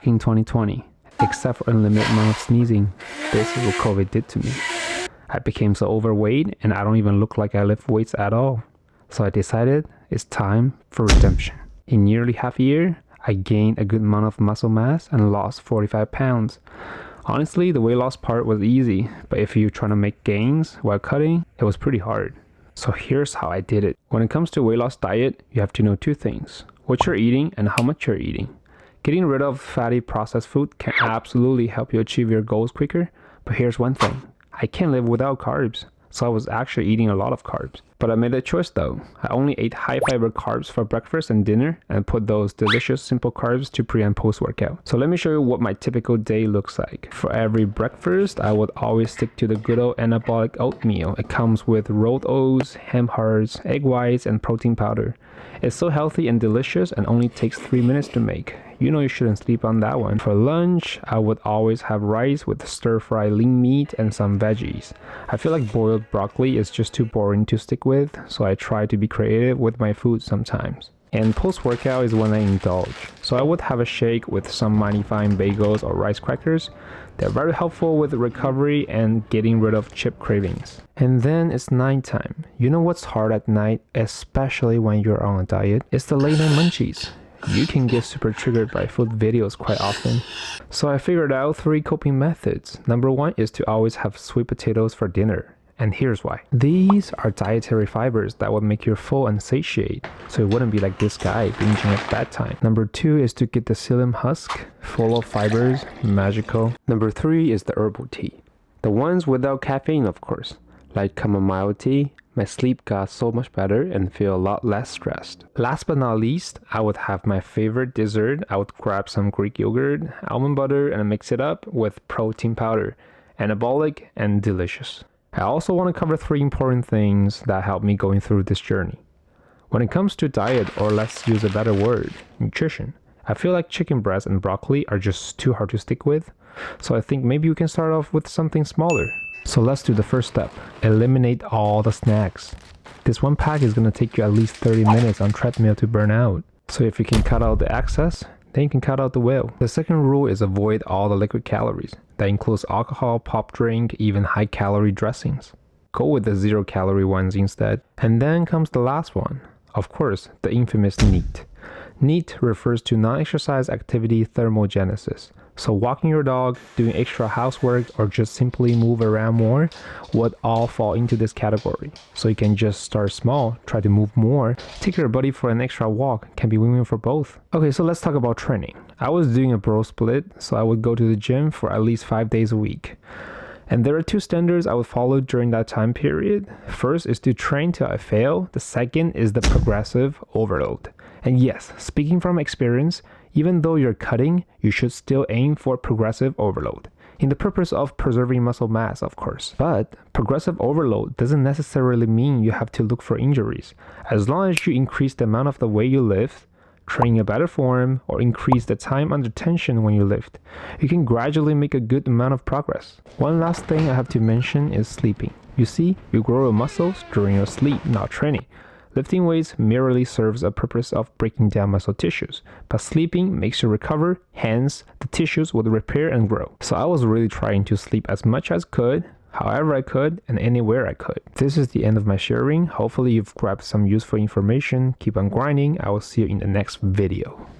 back in 2020, except for unlimited amount of sneezing. This is what COVID did to me. I became so overweight and I don't even look like I lift weights at all. So I decided it's time for redemption. In nearly half a year, I gained a good amount of muscle mass and lost 45 pounds. Honestly, the weight loss part was easy, but if you're trying to make gains while cutting, it was pretty hard. So here's how I did it. When it comes to weight loss diet, you have to know two things: what you're eating and how much you're eating. Getting rid of fatty processed food can absolutely help you achieve your goals quicker, but here's one thing: I can't live without carbs, so I was actually eating a lot of carbs. But I made a choice though. I only ate high fiber carbs for breakfast and dinner and put those delicious simple carbs to pre and post workout. So let me show you what my typical day looks like. For every breakfast, I would always stick to the good old anabolic oatmeal. It comes with rolled oats, hemp hearts, egg whites, and protein powder. It's so healthy and delicious and only takes 3 minutes to make. You know you shouldn't sleep on that one. For lunch, I would always have rice with stir-fried lean meat and some veggies. I feel like boiled broccoli is just too boring to stick with, so I try to be creative with my food sometimes. And post-workout is when I indulge. So I would have a shake with some mighty fine bagels or rice crackers. They're very helpful with recovery and getting rid of chip cravings. And then it's nighttime. You know what's hard at night, especially when you're on a diet? It's the late night munchies. You can get super triggered by food videos quite often. So I figured out 3 coping methods. Number 1 is to always have sweet potatoes for dinner. And here's why. These are dietary fibers that would make you full and satiate, so it wouldn't be like this guy binging at bedtime. Number 2 is to get the psyllium husk, full of fibers, magical. Number 3 is the herbal tea. The ones without caffeine, of course, like chamomile tea. My sleep got so much better and feel a lot less stressed. Last but not least, I would have my favorite dessert. I would grab some Greek yogurt, almond butter, and mix it up with protein powder. Anabolic and delicious. I also want to cover 3 important things that helped me going through this journey. When it comes to diet, or let's use a better word, nutrition, I feel like chicken breast and broccoli are just too hard to stick with. So I think maybe you can start off with something smaller. So let's do the first step. Eliminate all the snacks. This one pack is going to take you at least 30 minutes on treadmill to burn out. So if you can cut out the excess, then you can cut out the whale. The second rule is avoid all the liquid calories. That includes alcohol, pop drink, even high calorie dressings. Go with the 0 calorie ones instead. And then comes the last one. Of course, the infamous NEAT. NEAT refers to non-exercise activity thermogenesis. So walking your dog, doing extra housework, or just simply move around more would all fall into this category. So you can just start small, try to move more, take your buddy for an extra walk, can be win-win for both. Okay, so let's talk about training. I was doing a bro split, so I would go to the gym for at least 5 days a week. And there are 2 standards I would follow during that time period. First is to train till I fail. The second is the progressive overload. And yes, speaking from experience, even though you're cutting, you should still aim for progressive overload, in the purpose of preserving muscle mass, of course. But progressive overload doesn't necessarily mean you have to look for injuries. As long as you increase the amount of the weight you lift, train a better form, or increase the time under tension when you lift, you can gradually make a good amount of progress. One last thing I have to mention is sleeping. You see, you grow your muscles during your sleep, not training. Lifting weights merely serves a purpose of breaking down muscle tissues, but sleeping makes you recover, hence the tissues will repair and grow. So I was really trying to sleep as much as could, however I could, and anywhere I could. This is the end of my sharing. Hopefully you've grabbed some useful information. Keep on grinding. I will see you in the next video.